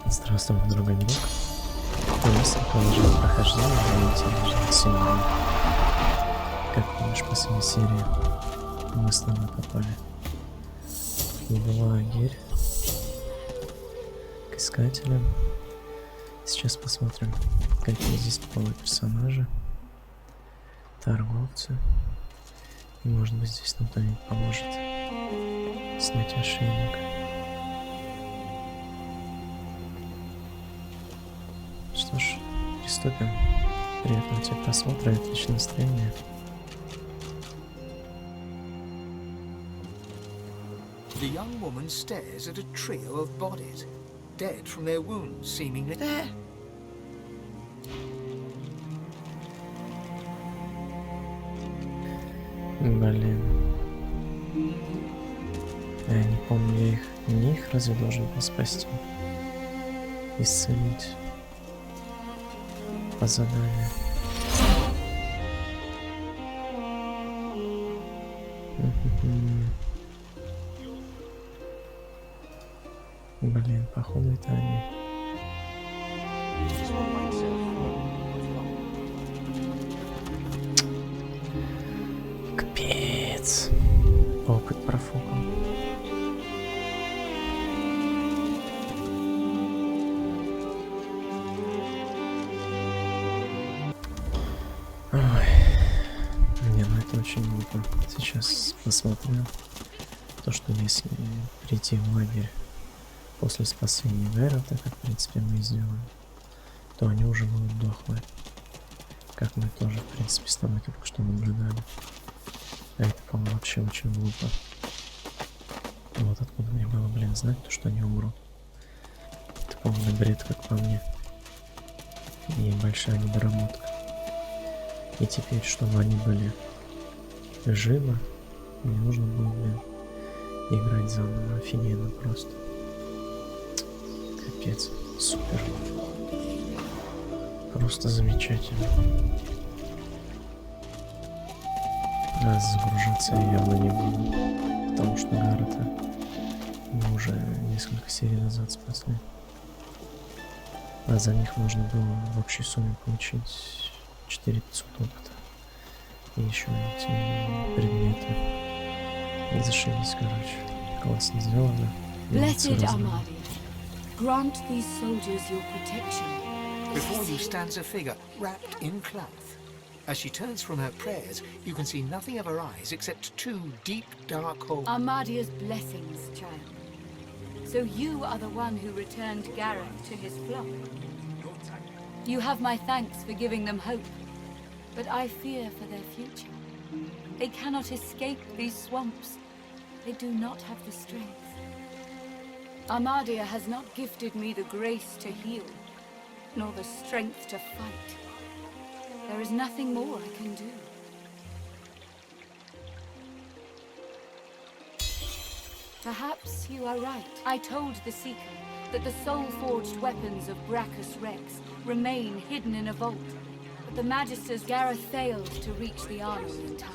Здравствуй, мой друг и друг. Если продолжаем прохождение, интересного сегодня. Как помнишь, в последней серии мы с тобой попали в лагерь к искателям. Сейчас посмотрим, какие здесь новые персонажи, торговцы. И может быть здесь нам кто-нибудь поможет снять ошейник. Что ж, приступим. Приятного тебе просмотра и отличного настроения. The young woman stares at a trio of bodies, dead from their wounds, seemingly. There! Блин. Я не помню, не их разве должен был спасти? Исцелить. По заданию. Блин, походу это они. Капец. Опыт профукал. Очень глупо. Сейчас посмотрю то, что если прийти в лагерь после спасения Гэра, так как в принципе мы и сделаем, то они уже будут дохлые. Как мы тоже в принципе с тобой только что наблюдали. А это, по-моему, вообще очень глупо. Вот откуда мне было, блин, знать то, что они умрут. Это полный бред, как по мне. И большая недоработка. И теперь, чтобы они были живо, мне нужно было, блин, играть заново. Офигенно просто. Капец. Супер. Просто замечательно. А загружаться я явно не буду, потому что Гаррета мы уже несколько серий назад спасли. А за них можно было в общей сумме получить 4500 опыта. И еще эти предметы. Зашибись, короче. Классно сделано. Blessed Armadia, grant these soldiers your protection. Before you stands a figure wrapped in cloth. As she turns from her prayers, you can see nothing of her eyes except two deep, dark holes. Armadia's blessings, child. So you are the one who returned Gareth to his flock. You have my thanks for giving them hope. But I fear for their future. They cannot escape these swamps. They do not have the strength. Armadia has not gifted me the grace to heal, nor the strength to fight. There is nothing more I can do. Perhaps you are right. I told the Seeker that the soul-forged weapons of Brachus Rex remain hidden in a vault. The Magister's Gareth failed to reach the armory in time.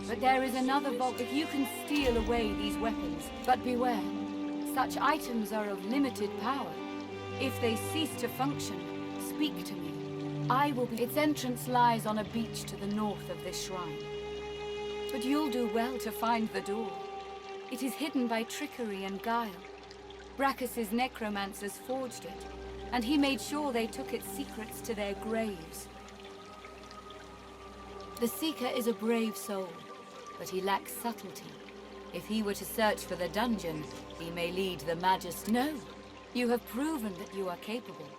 But there is another vault if you can steal away these weapons. But beware, such items are of limited power. If they cease to function, speak to me. I will be... Its entrance lies on a beach to the north of this shrine. But you'll do well to find the door. It is hidden by trickery and guile. Brachus's necromancers forged it, and he made sure they took its secrets to their graves. The Seeker is a brave soul, but he lacks subtlety. If he were to search for the dungeon, he may lead the Magister. No, you have proven that you are capable.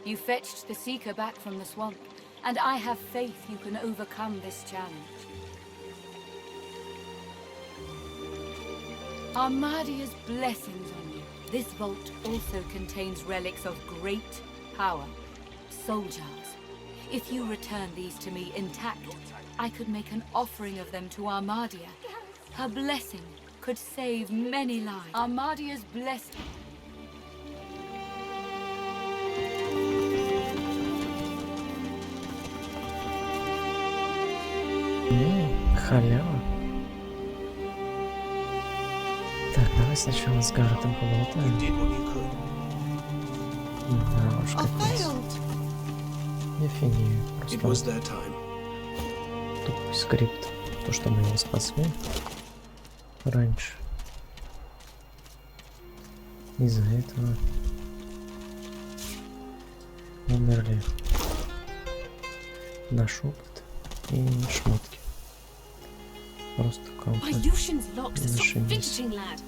You fetched the Seeker back from the swamp, and I have faith you can overcome this challenge. Armadia's blessings on you. This vault also contains relics of great power, soul jars. If you return these to me intact, I could make an offering of them to Armadia. Her blessing could save many lives. Armadia's blessing. Халява. Так, давай сначала с Гарретом поболтаем. Да уж, I капец. failed. Офигею. It was Просто their time. тупой скрипт. То, что мы его спасли раньше. Из-за этого умерли наш опыт и шмотки. Просто My кого-то Lucian's locks are stop зашибись. fidgeting, lad.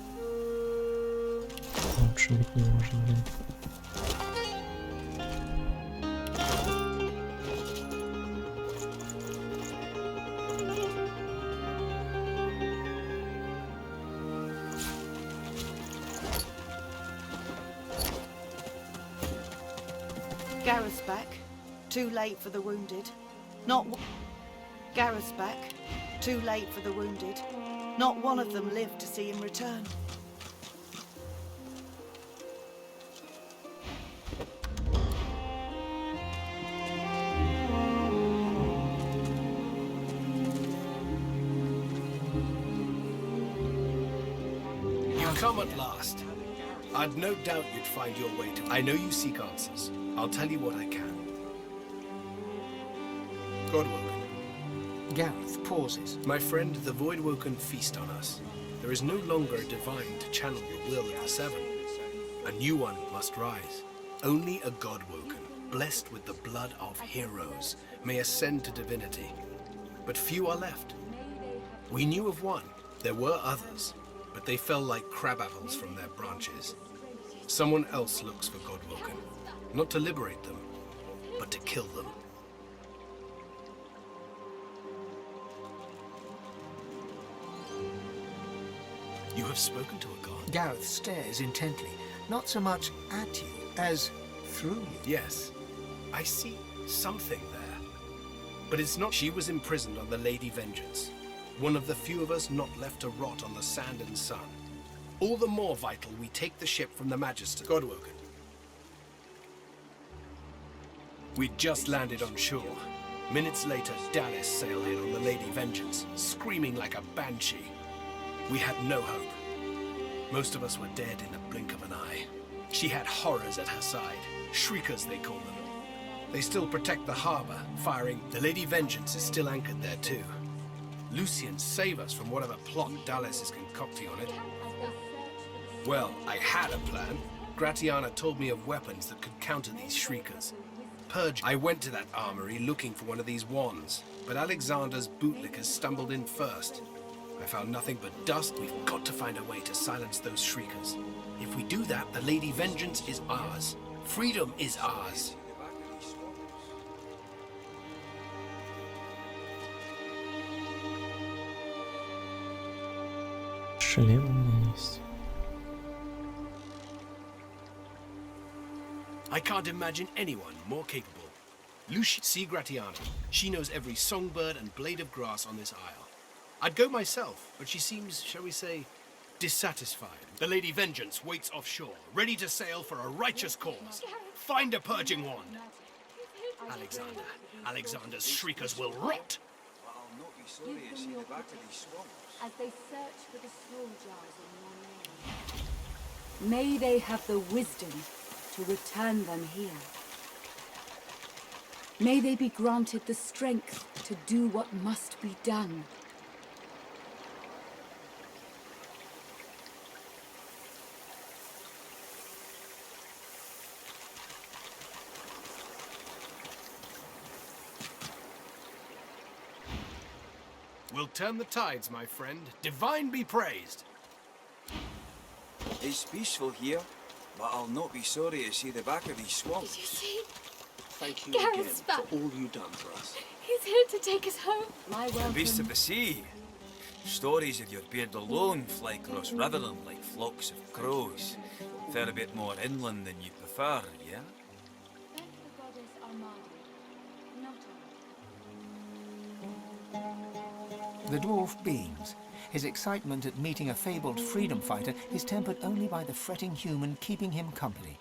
Лучше быть не может, блин. Gareth's back. Too late for the wounded. Not w- Gareth's back. Too late for the wounded. Not one of them lived to see him return. You come at last. I'd no doubt you'd find your way to... I know you seek answers. I'll tell you what I can. Godwoken. Gareth pauses. My friend, the Voidwoken feast on us. There is no longer a divine to channel the will of the Seven. A new one must rise. Only a Godwoken, blessed with the blood of heroes, may ascend to divinity. But few are left. We knew of one. There were others, but they fell like crab apples from their branches. Someone else looks for Godwoken, not to liberate them, but to kill them. You have spoken to a god? Gareth stares intently, not so much at you as through you. Yes, I see something there. But it's not. She was imprisoned on the Lady Vengeance, one of the few of us not left to rot on the sand and sun. All the more vital we take the ship from the Magister. Godwoken. We'd just landed on shore. Minutes later, Dallas sailed in on the Lady Vengeance, screaming like a banshee. We had no hope. Most of us were dead in the blink of an eye. She had horrors at her side, shriekers they call them. They still protect the harbor, firing. The Lady Vengeance is still anchored there too. Lucian, save us from whatever plot Dallas is concocting on it. Well, I had a plan. Gratiana told me of weapons that could counter these shriekers. Purge. I went to that armory looking for one of these wands, but Alexander's bootlickers stumbled in first. I found nothing but dust. We've got to find a way to silence those shriekers. If we do that, the Lady Vengeance is ours. Freedom is ours. Шлем у меня есть. I can't imagine anyone more capable. Lucy, see Gratiana. She knows every songbird and blade of grass on this isle. I'd go myself, but she seems, shall we say, dissatisfied. The Lady Vengeance waits offshore, ready to sail for a righteous cause. Find a purging wand. Alexander's shriekers will rot. Give them your protection as they search for the soul jars in your name. May they have the wisdom to return them here. May they be granted the strength to do what must be done. We'll turn the tides, my friend. Divine be praised. It's peaceful here, but I'll not be sorry to see the back of these swamps. Did you see? Thank you Gareth's again back. for all you've done for us. He's here to take us home. My The beasts of welcome. the sea. Stories of your beard alone fly across Riverland like flocks of crows. Fair a bit more inland than you prefer, yeah? Thank the goddess Armada, not I. The dwarf beams. His excitement at meeting a fabled freedom fighter is tempered only by the fretting human keeping him company.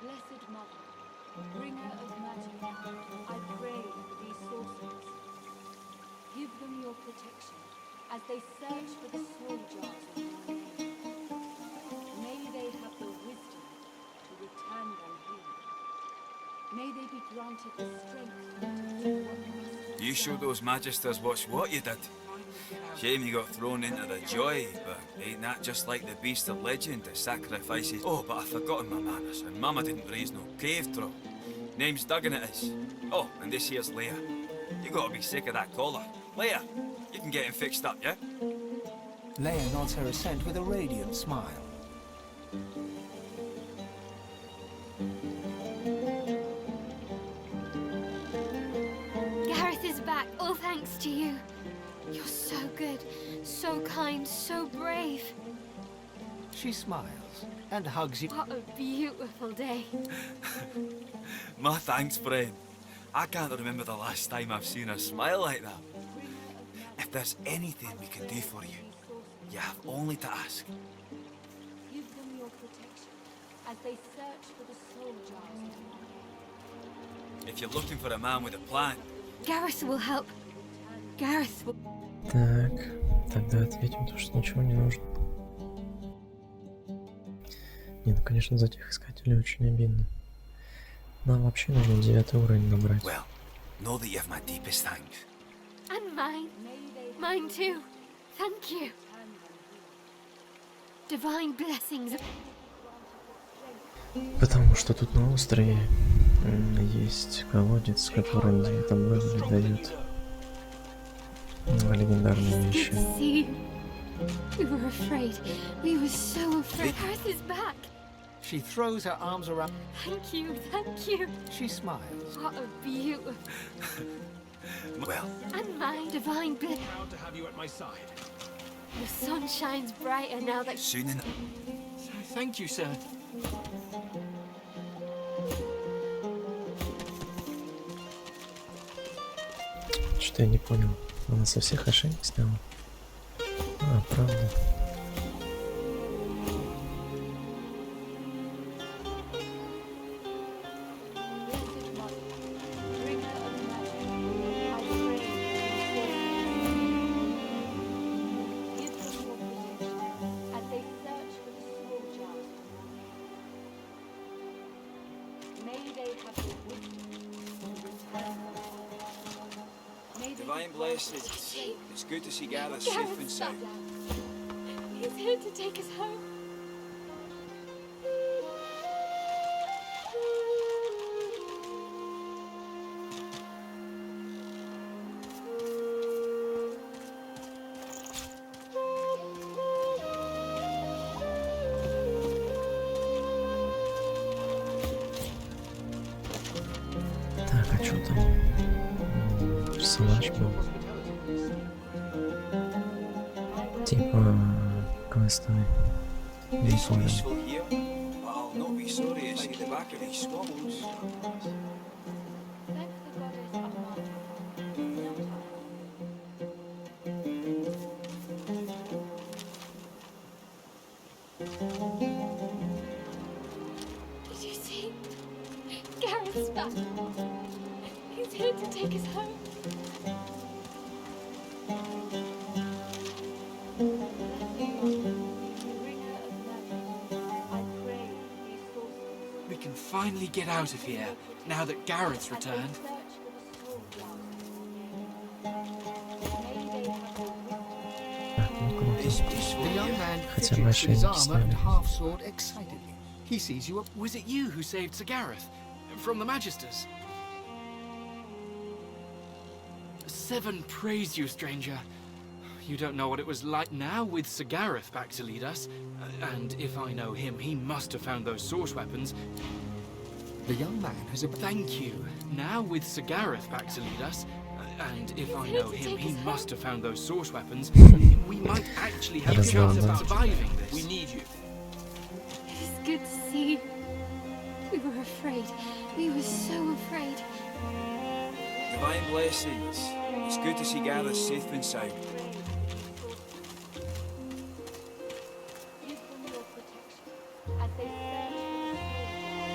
Blessed Mother, bringer of magic, I pray for these sorcerers. Give them your protection as they search for the soul jars in your name. May they have the wisdom to may be granted the strength to do what must be You showed those magisters what you did. Shame you got thrown into the joy, but ain't that just like the beast of legend that sacrifices? Oh, but I've forgotten my manners, and Mama didn't raise no cave troll. Name's Duggan it is. Oh, and this here's Leia. You gotta be sick of that collar. Leia, you can get him fixed up, yeah? Leia nods her assent with a radiant smile. Gareth is back, all thanks to you. You're so good, so kind, so brave. She smiles and hugs you. What a beautiful day. My thanks, friend. I can't remember the last time I've seen her smile like that. If there's anything we can do for you, you have only to ask. Give them your protection as they search for the soul jars. If you're looking for a man with a plan, Gareth will help. Gareth will... Так, тогда ответим то, что ничего не нужно. Не, ну конечно за тех искателей очень обидно. Нам вообще нужно 9 уровень набрать. well, know that you have my deepest thanks. And mine. Mine too. Thank you. Divine blessings. Потому что тут на острове есть колодец, который там дает легендарные Good вещи. to see you. We were afraid. We were so afraid. Gareth is back. She throws her arms around. Thank you. Thank you. She smiles. What a beautiful... Well, And my divine bliss. Proud to have you at my side. The sun shines brighter now that... soon enough. Thank you, sir. Что-то я не понял. Она со всех ошейник сняла? А, правда. Divine blessings. It's good to see Gareth safe and sound. He's here to take us home. Так, а что там? Персонаж был. Типа квестовый. Не It's понял. peaceful here, but I'll not be sorry to see the back of these squabbles. Thank the goddess Amata. Did you see? Gareth's back. He's here to take us home. We can finally get out of here, now that Gareth's returned. Так, ну круто. The young man Хотя fidgets with his мошенники armor and сняли. half-sword excitedly. He sees you up. Was it you who saved Sir Gareth? From the Magisters? 7 praise you, stranger. You don't know what it was like now with Sir Gareth back to lead us. And if I know him, he must have found those source weapons. The young man has a Thank you. Now with Sir Gareth back to lead us, and if I know him, he must have found those source weapons. We might actually have a chance of surviving this. We need you. It is good to see you. We were afraid. We were so afraid. Divine blessings. It's good to see Gareth safe and sound. Give them your protection as they search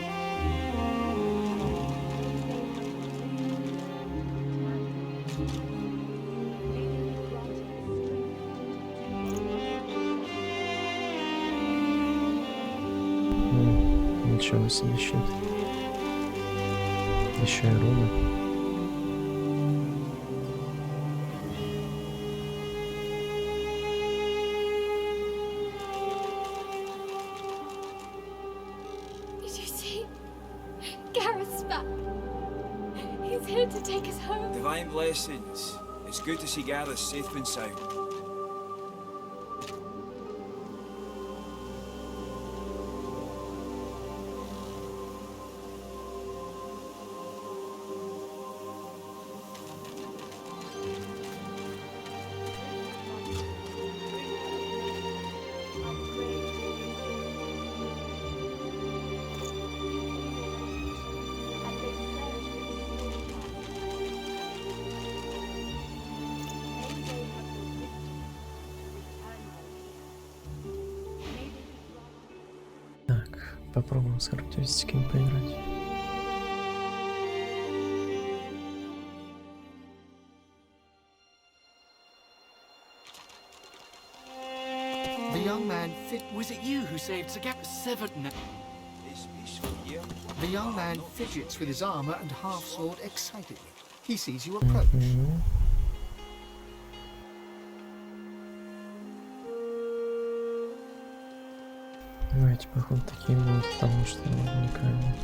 Ничего себе щит. Еще и руны. Did you see? Gareth's back. He's here to take us home. Divine blessings. It's good to see Gareth safe and sound. Так, попробуем с характеристиками поиграть. The young man fit. Was it you who saved Gareth? Severed now. The young man fidgets with his armor and half sword excitedly. He sees you approach. Ну, эти, походу, такие будут, потому что уникальные.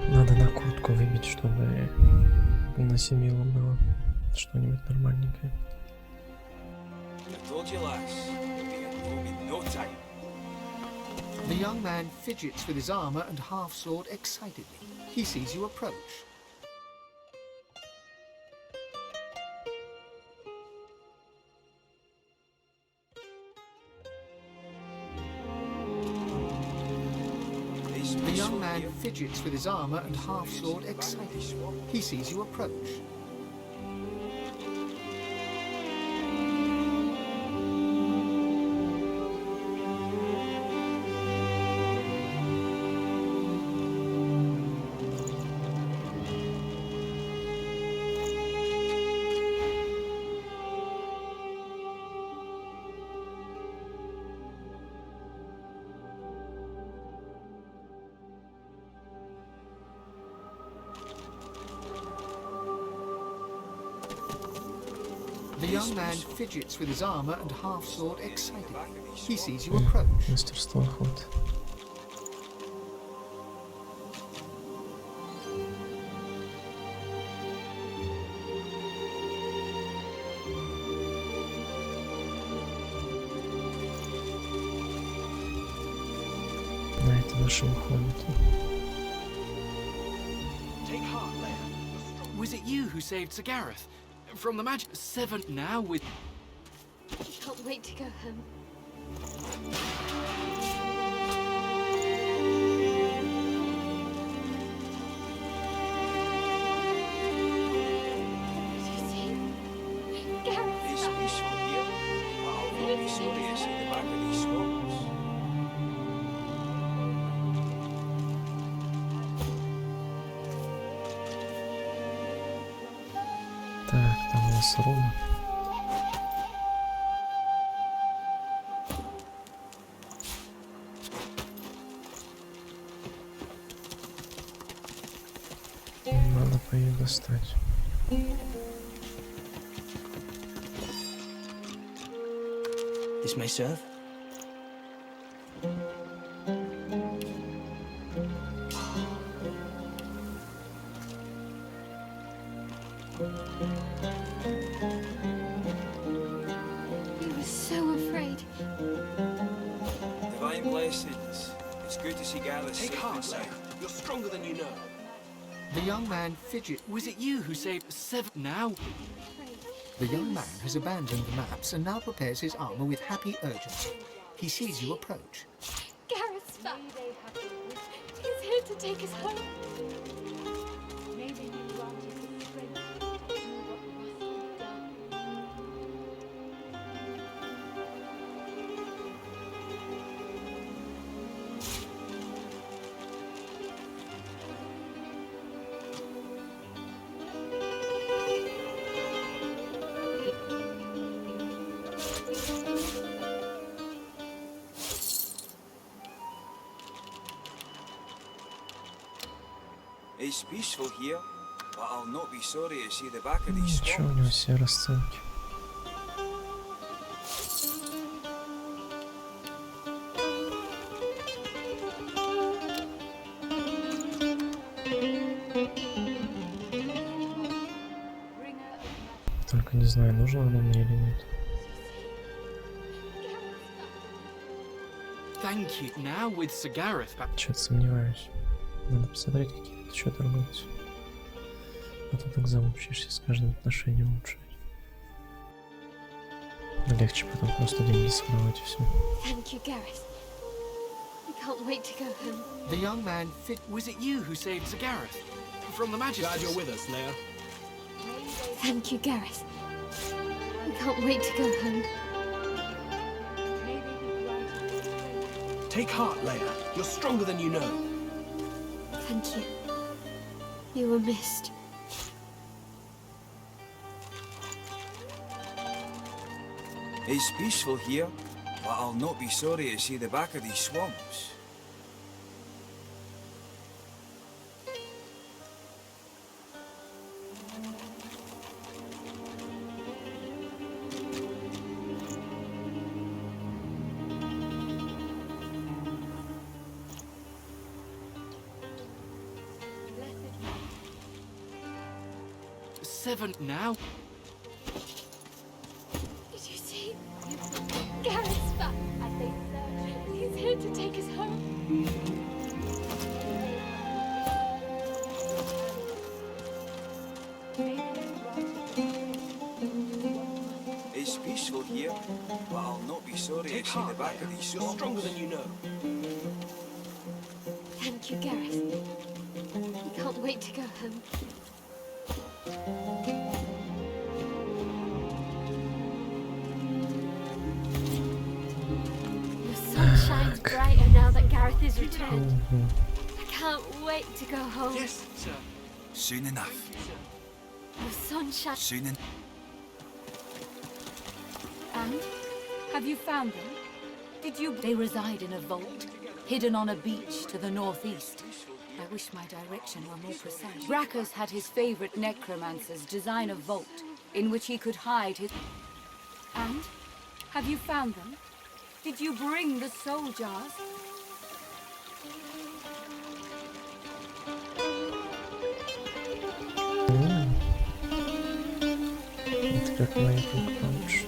Надо на куртку выбить, чтобы на Семилу было что-нибудь нормальненькое. The young man fidgets with his armor and half sword excitedly. He sees you approach. The young man fidgets with his armor and half sword excitedly. He sees you approach. The young man fidgets with his armor and half sword excitedly. He sees you approach. Мастерство охоты. На это наши уходят. Was it you who saved Sir Gareth? From the magic severed now with... I can't wait to go home. Did you see? Gareth's back. Так, там у нас руна. Надо по ее достать. This may serve. We were so afraid. Divine blessings. It's good to see Gareth Take safe and heart, sound. lad. You're stronger than you know. The young man fidgets. Was it you who saved severed now? The young man has abandoned the maps and now prepares his armor with happy urgency. He sees you approach. Gareth's back. He's here to take us home. Maybe you granted the strength to do what must be done. It's peaceful here, but I'll not be sorry to see the back of these Ничего, у него swamps. все расценки. Только не знаю, нужно оно мне или нет. Thank you. Now with Gareth back. Чё-то сомневаюсь. Надо посмотреть, какие тут что торгуются. А то так замучаешься с каждым отношением улучшать. Легче потом просто деньги своровать и все. Thank you, Gareth. I can't wait to go home. The young man was it you who saved Gareth from the Magisters? Glad you're with us, Leia. Thank you, Gareth. I can't wait to go home. Take heart, Leia. You're stronger than you know. Thank you. You were missed. It's peaceful here, but I'll not be sorry to see the back of these swamps. Seven now. Did you see? Gareth's back. As they search, he's here to take us home. It's peaceful here, but I'll not be sorry Take to see the heart, back of Leia. these You're swamps. stronger than you know. Thank you, Gareth. I can't wait to go home. The sun shines brighter now that Gareth is returned. I can't wait to go home. Yes, sir. Soon enough. The sun shines. Soon enough. And? Have you found them? Did you... They reside in a vault, hidden on a beach to the northeast. I wish my direction were more precise. Brachus had his favorite necromancers design a vault in which he could hide his... And? Have you found them? Did you bring the soul jars? Это как маятник получше.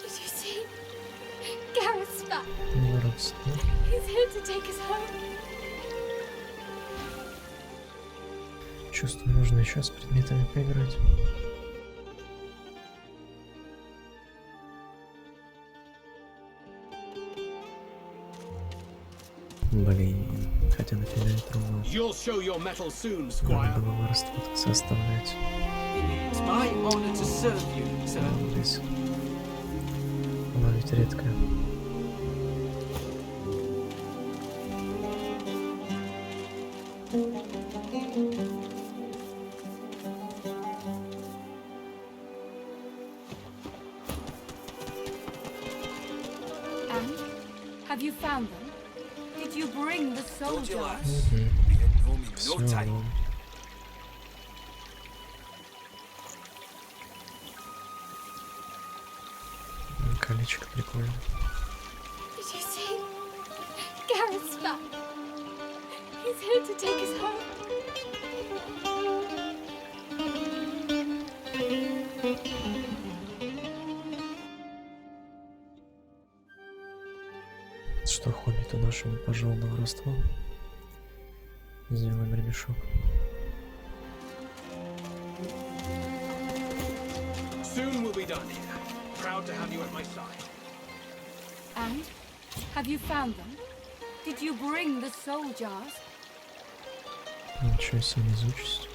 Did you see? Gareth's back. Наоборот. He's here to take us home. Чувствую, нужно еще с предметами поиграть. Блин, хотя на фиолетовую You'll show your mettle soon, надо Squire. было воровство так составлять. It's my honor to serve you, sir. Здесь она ведь редкая. And? Have you found them? Did you bring the soul Told you, jars? lads. We'll be heading home in no Все, time. колечко прикольно. Did you see? Gareth's back. He's here to take us home. Что хоббиту нашему пожал на воровство? Сделаем ремешок. Soon we'll be done here. Proud to have you at my side. And? Have you found them? Did you bring the soul jars? Ничего себе изучить.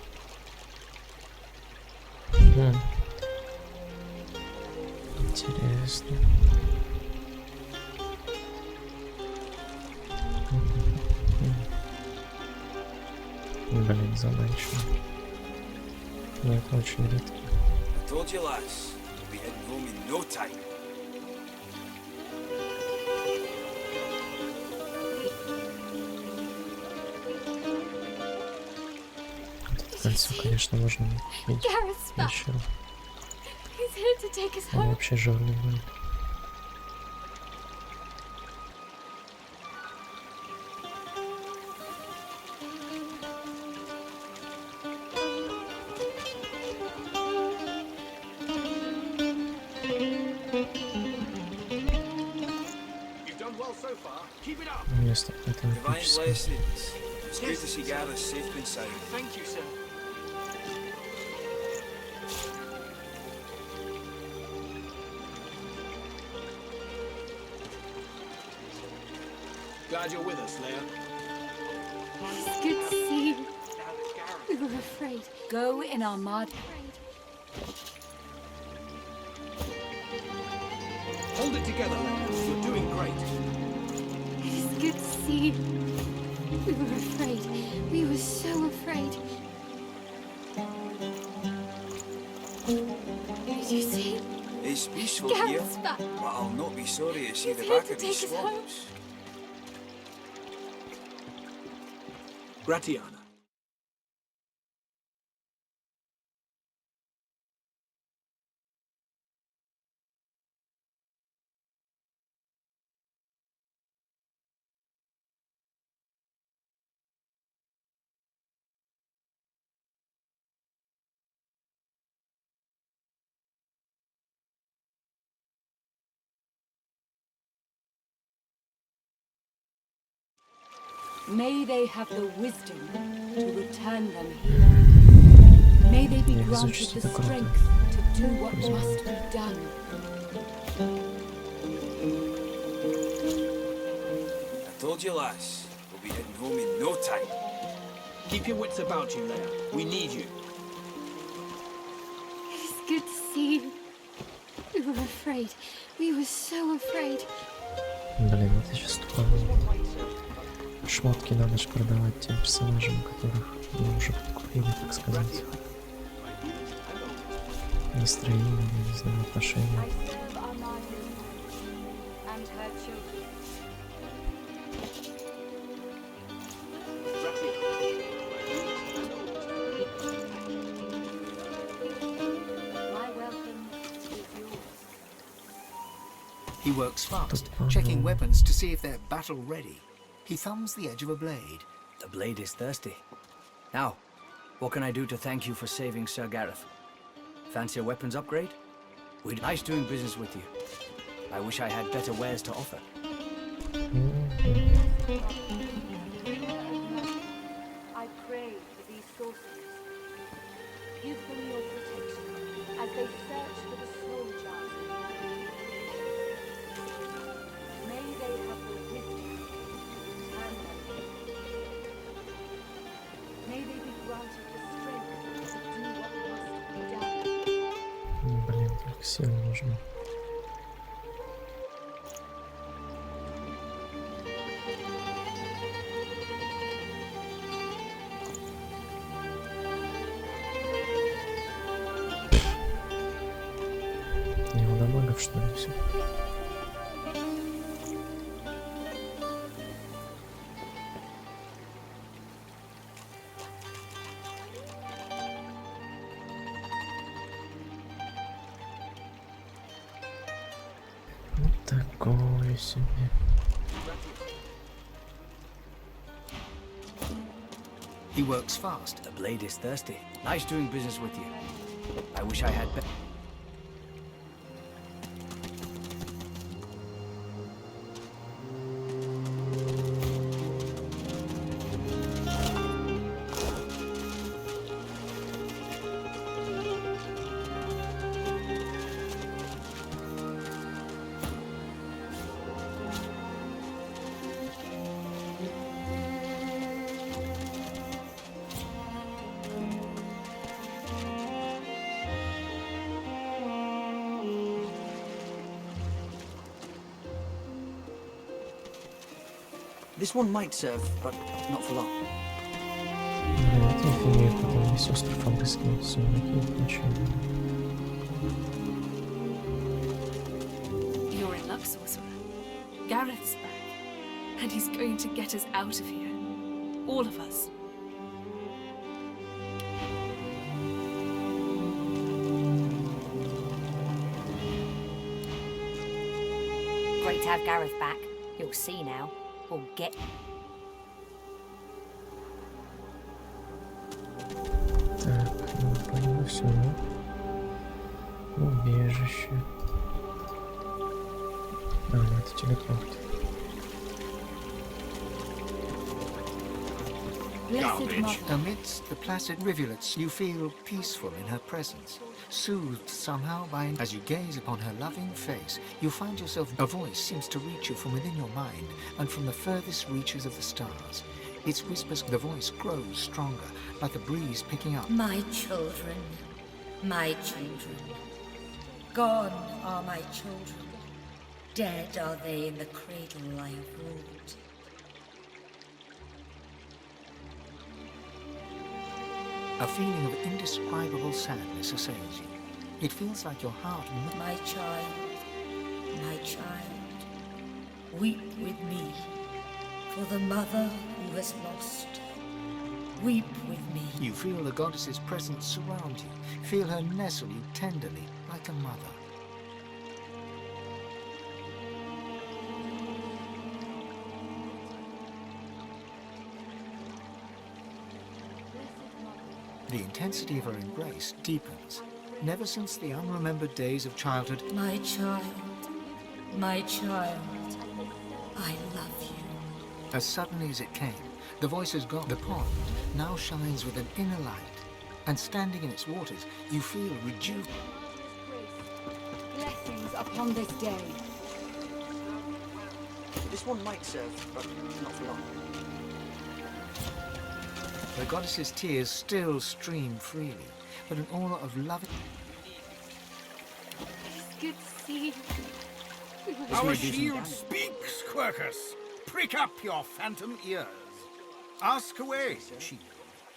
Интересно. Блин, заманчиво. Но это очень редко. I told you, lads. We'll be heading home in no time. лицо, конечно, можно видеть Gareth's back. ящеру. He's here to take us Он home. вообще жирный будет. Место какое-то Divine эпическое. blessings. It's good to see Gareth safe and sound. Thank you, sir. Glad you're with us, Leia. It's good to see you. We were afraid. Go in Armada. Hold it together, Leia. You're doing great. It is good to see you. We were afraid. We were so afraid. Did you see? It's peaceful here, Gareth's back. but I'll not be sorry to see He's the here back to of these take us home. swamps. Gratiana. May they have the wisdom to return them here. May they be Я granted изучить the это круто. strength to do what must be done. I told you, lass, we'll be heading home in no time. Keep your wits about you, Leia. We need you. It is good to see you. We were afraid. We were so afraid. Блин, вот я сейчас тупо. Шмотки надо же продавать тем персонажам, которых мы уже подкупили, так сказать. Настроение, я не знаю, отношения. I serve Armada and her children. My welcome is yours. He works fast, Тут, checking weapons to see if they're battle ready. He thumbs the edge of a blade. The blade is thirsty. Now, what can I do to thank you for saving Sir Gareth? Fancy a weapons upgrade? We'd nice doing business with you. I wish I had better wares to offer. I pray for these sorcerers. Give them your protection as they search for the soul jars. May they have the wisdom to turn them. May they be granted the strength to do what must be done. Блин, как сил нужно. Не удобагов, что ли, все? Вот такое себе. He works fast. The blade is thirsty. Nice doing business with you. I wish I had better. This one might serve, but not for long. Вот их имеют потом весь остров обыскивать, сундуки и прочее. You're in luck, sorcerer. Gareth's back, and he's going to get us out of here. All of us. great to have Gareth back. You'll see now. Or get... Так, ну, поняла, все. Убежище. А, ну это телепорт. Blessed Mother. Amidst the placid rivulets, you feel peaceful in her presence, soothed somehow by... As you gaze upon her loving face, you find yourself... A voice seems to reach you from within your mind and from the furthest reaches of the stars. Its whispers, the voice grows stronger, like a breeze picking up. My children, my children. Gone are my children. Dead are they in the cradle I have ruled. A feeling of indescribable sadness assails you. It feels like your heart... My child, weep with me for the mother who has lost. Weep with me. You feel the goddess's presence surround you. Feel her nestle you tenderly, like a mother. The intensity of her embrace deepens. Never since the unremembered days of childhood... My child, I love you. As suddenly as it came, the voice has gone. The pond now shines with an inner light, and standing in its waters, you feel rejuvenated. Blessings upon this day. This one might serve, but not for long. The goddess's tears still stream freely, but an aura of love... It's good to see you. Our shield speaks, Quercus. Prick up your phantom ears. Ask away, shield.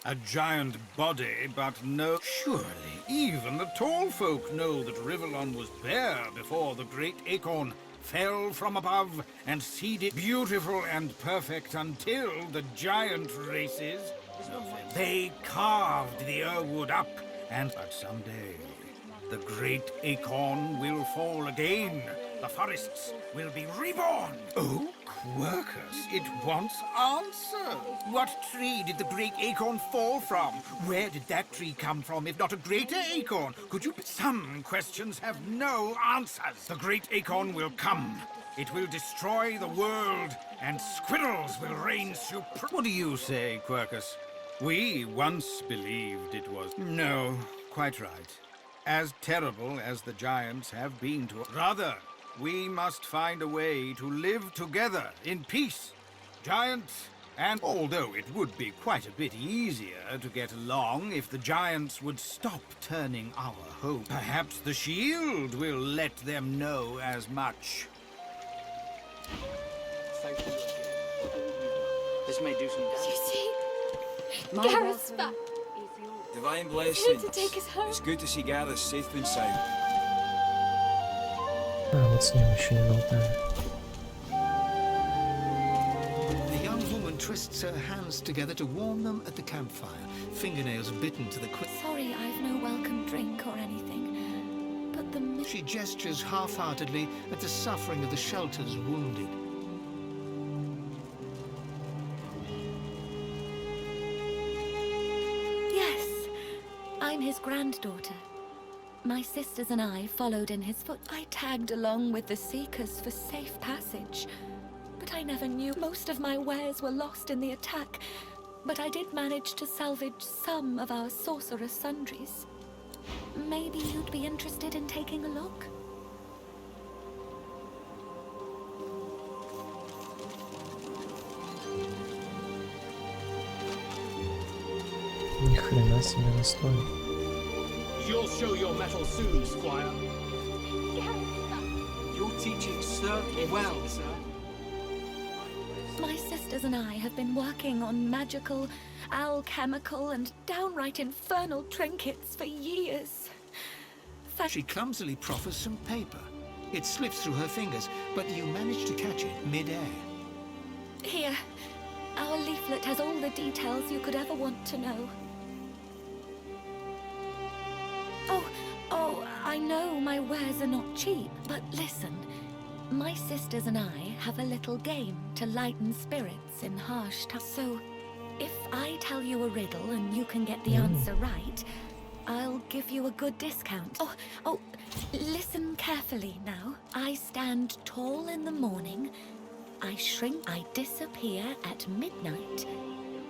A giant body, but no... Surely, even the tall folk know that Rivellon was bare before the great acorn fell from above and seeded beautiful and perfect until the giant races... They carved the Irwood up, and but someday the great acorn will fall again. The forests will be reborn. Oh, Quercus, it wants answers. What tree did the great acorn fall from? Where did that tree come from, if not a greater acorn? Could you... Some questions have no answers. The great acorn will come. It will destroy the world, and squirrels will reign supreme. What do you say, Quercus? We once believed it was... No, quite right. As terrible as the giants have been to us. Rather, we must find a way to live together in peace. Giants, and although it would be quite a bit easier to get along if the giants would stop turning our hope. Perhaps the shield will let them know as much. Thank you. This may do some damage. You see? Gareth's back. Divine He's blessings. here to take us home. It's good to see Gareth safe and sound. А, вот с ним еще не болтали. The young woman twists her hands together to warm them at the campfire, fingernails bitten to the quick. Sorry, I've no welcome drink or anything, but the... She gestures half-heartedly at the suffering of the shelter's wounded. I'm his granddaughter. My sisters and I followed in his foot. I tagged along with the Seekers for safe passage. But I never knew. Most of my wares were lost in the attack. But I did manage to salvage some of our sorcerer's sundries. Maybe you'd be interested in taking a look? Ни хрена себе настой. You'll show your mettle soon, Squire. Your teaching served me well, sir. My sisters and I have been working on magical, alchemical, and downright infernal trinkets for years. She clumsily proffers some paper. It slips through her fingers, but you manage to catch it mid-air. Here, our leaflet has all the details you could ever want to know. Oh, I know my wares are not cheap, but listen. My sisters and I have a little game to lighten spirits in harsh times. So, if I tell you a riddle and you can get the answer right, I'll give you a good discount. Oh, listen carefully now. I stand tall in the morning, I shrink, I disappear at midnight,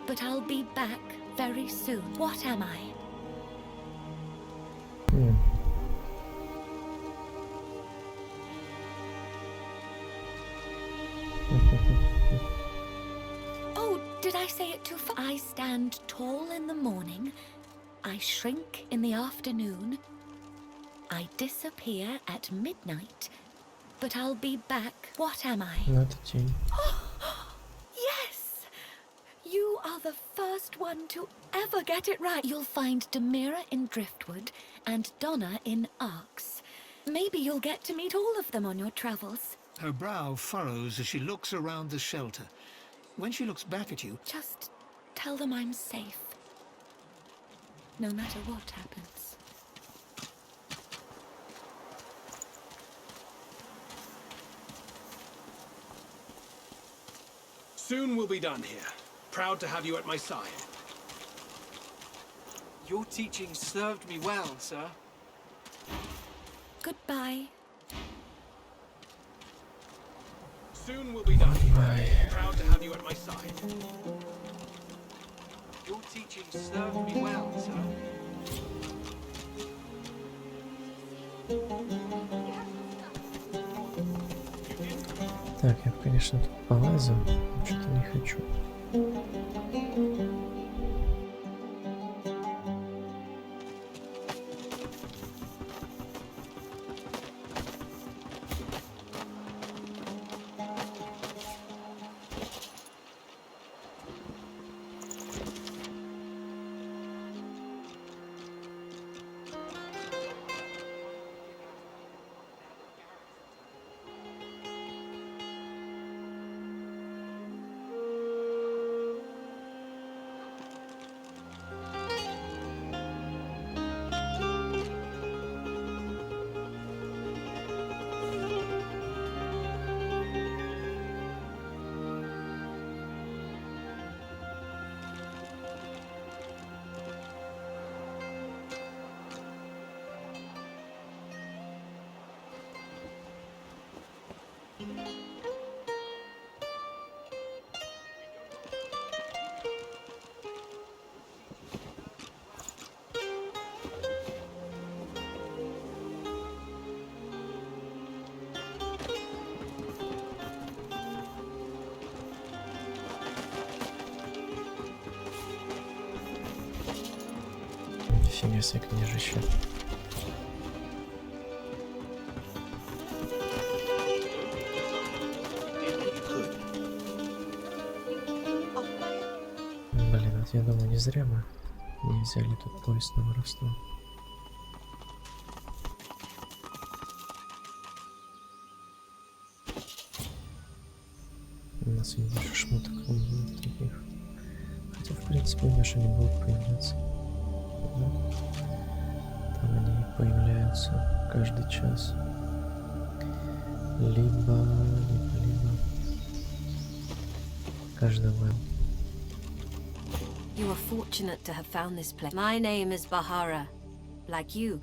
but I'll be back very soon. What am I? Oh, did I say it too fast? I stand tall in the morning, I shrink in the afternoon, I disappear at midnight, but I'll be back. What am I? Yes! You are the first one to ever get it right. You'll find Demira in Driftwood and Donna in Arx. Maybe you'll get to meet all of them on your travels. Her brow furrows as she looks around the shelter. When she looks back at you... Just tell them I'm safe. No matter what happens. Soon we'll be done here. Proud to have you at my side. Your teaching served me well, sir. Goodbye. Soon we'll be done here. Proud to have you at my side. Your teaching served me well, sir. Так, я бы, конечно, тут полазил, но что-то не хочу. Нифига себе книжище. Блин, вот я думаю, не зря мы не взяли тут поезд на воровство. У нас, видишь, шмоток таких. Хотя, в принципе, наши не будут появляться. Да? Там они появляются каждый час. Либо каждого. You are fortunate to have found this place. My name is Bahara. Like you,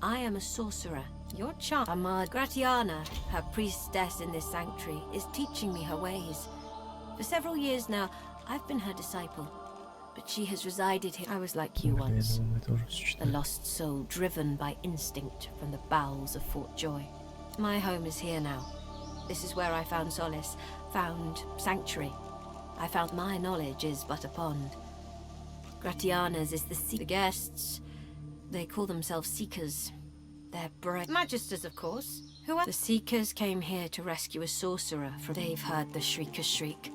I am a sorcerer. Your charm, Ahmad Gratiana, her priestess in this sanctuary, is teaching me her ways. For several years now, I've been her disciple. But she has resided here. I was like you once, a lost soul driven by instinct from the bowels of Fort Joy. My home is here now. This is where I found solace, found sanctuary. I found my knowledge is but a pond. Gratiana's is the guests. They call themselves Seekers. They're brave. Magisters, of course. Who are the Seekers came here to rescue a sorcerer from... They've heard the Shrieker's shriek.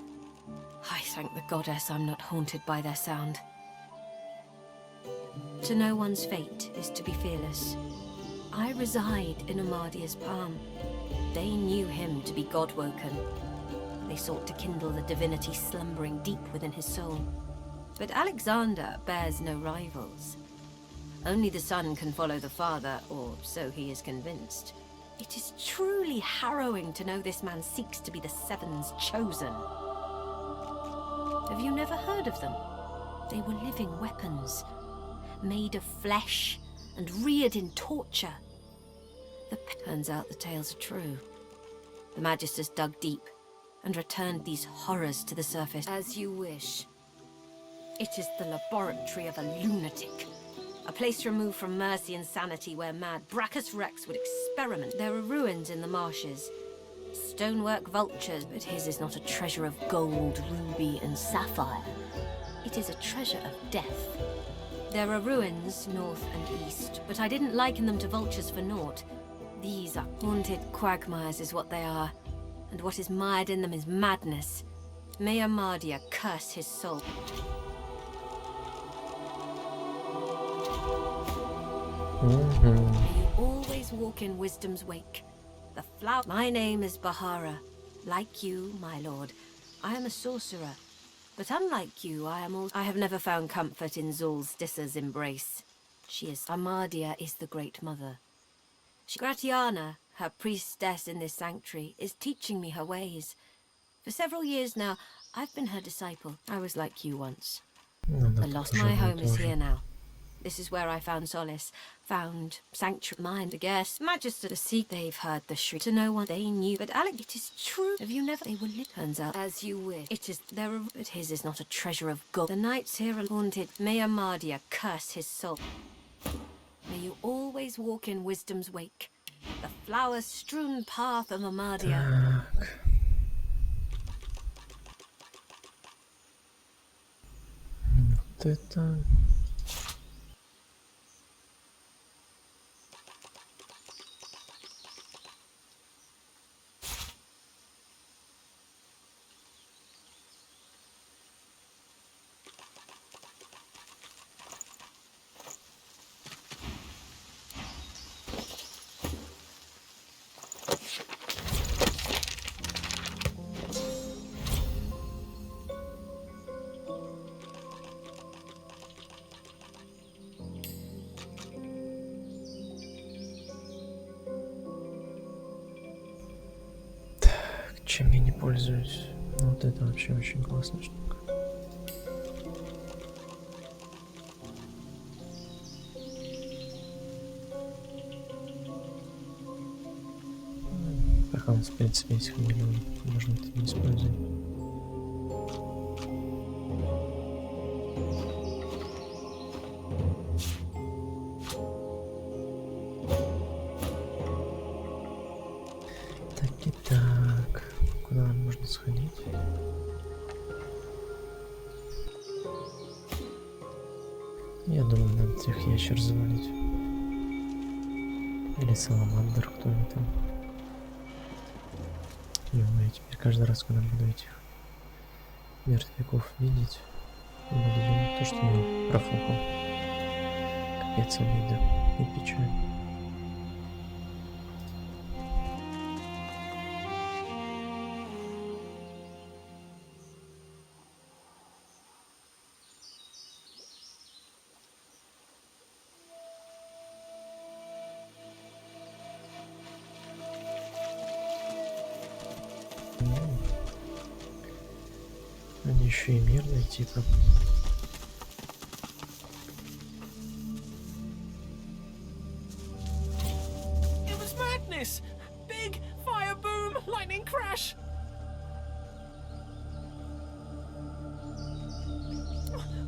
I thank the goddess I'm not haunted by their sound. To know one's fate is to be fearless. I reside in Amadia's palm. They knew him to be God-woken. They sought to kindle the divinity slumbering deep within his soul. But Alexander bears no rivals. Only the son can follow the father, or so he is convinced. It is truly harrowing to know this man seeks to be the Seven's chosen. Have you never heard of them? They were living weapons, made of flesh and reared in torture. Turns out the tales are true. The Magisters dug deep and returned these horrors to the surface. As you wish. It is the laboratory of a lunatic. A place removed from mercy and sanity where mad Brachus Rex would experiment. There are ruins in the marshes. Stonework vultures, but his is not a treasure of gold, ruby, and sapphire. It is a treasure of death. There are ruins north and east, but I didn't liken them to vultures for naught. These are haunted quagmires is what they are, and what is mired in them is madness. May Amadia curse his soul. May you always walk in wisdom's wake. The flower. My name is Bahara. Like you, my lord, I am a sorcerer. But unlike you, I have never found comfort in Zulstissa's embrace. She is Amadia is the Great Mother. Gratiana, her priestess in this sanctuary, is teaching me her ways. For several years now, I've been her disciple. I was like you once. I lost my home is here now. This is where I found solace, found sanctuary, mind, the guest, magister, the seek. They've heard the shriek to no one they knew. But Alec, it is true. Have you never? They will live. Turns out, as you wish. It is there. But his is not a treasure of gold. The nights here are haunted. May Amadia curse his soul. May you always walk in wisdom's wake. The flower-strewn path of Amadia. Вот это... Чем я не пользуюсь? Ну, вот это вообще очень классная штука. Пока у нас, в принципе, есть хамелеон, можно это не использовать. Сходить. Я думаю, надо тех ящер завалить. Или саламандр, кто они там. Я теперь каждый раз, когда буду этих мертвяков видеть, буду думать то, что я профукал. Капец обида и печаль. Они еще и мирные типа. It was madness! Big fire boom, lightning crash.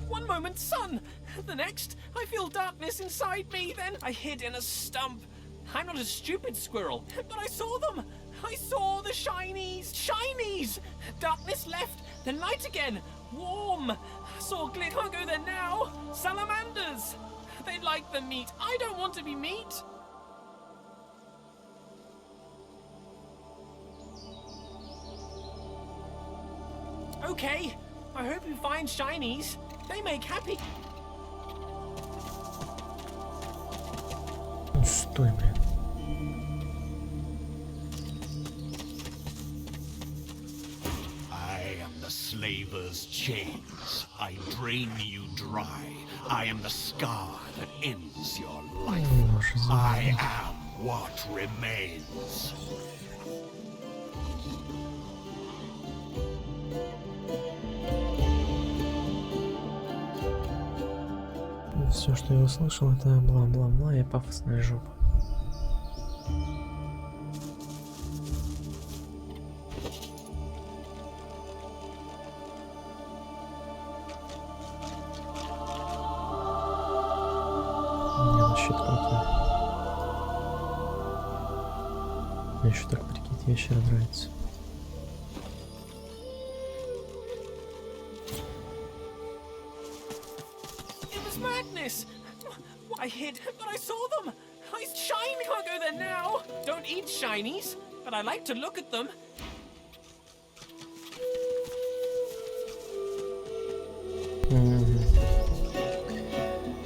One moment, sun. The next, I feel darkness inside me. Then I hid in a stump. I'm not a stupid squirrel, but I saw them. I saw the shinies. Shinies! Darkness left, then light again. Warm. Saw glint. Can't go there now. Salamanders. They like the meat. I don't want to be meat. Okay. I hope you find shinies. They make happy. Стой, блин. I am the slaver's chains. I drain you dry. I am the scar that ends your life. I am what remains. Все, что я услышал, это бла-бла-бла и пафосная жопа. Мне вообще круто. Мне еще так прикид ящера нравится. I hid, but I saw them. I shine can't go there now. Don't eat shinies, but I like to look at them.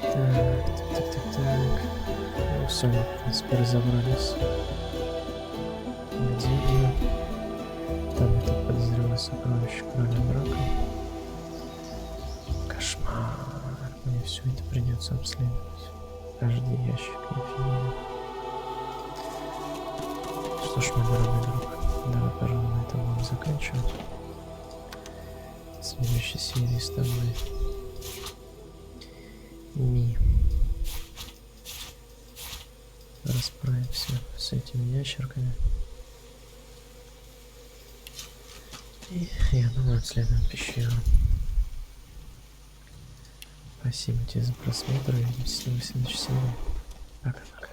Так. Ну все, в принципе, разобрались. Где я? Там это подозреваю сокровище короля брака. Кошмар. Мне все это придется обследовать. Каждый ящик инфинит. Что ж, мой дорогой друг, давай, пожалуй, на этом будем заканчивать. В следующей серии с тобой расправимся с этими ящерками. И я думаю, обследуем пещеру. Спасибо тебе за просмотр. Увидимся в следующей серии. Пока-пока.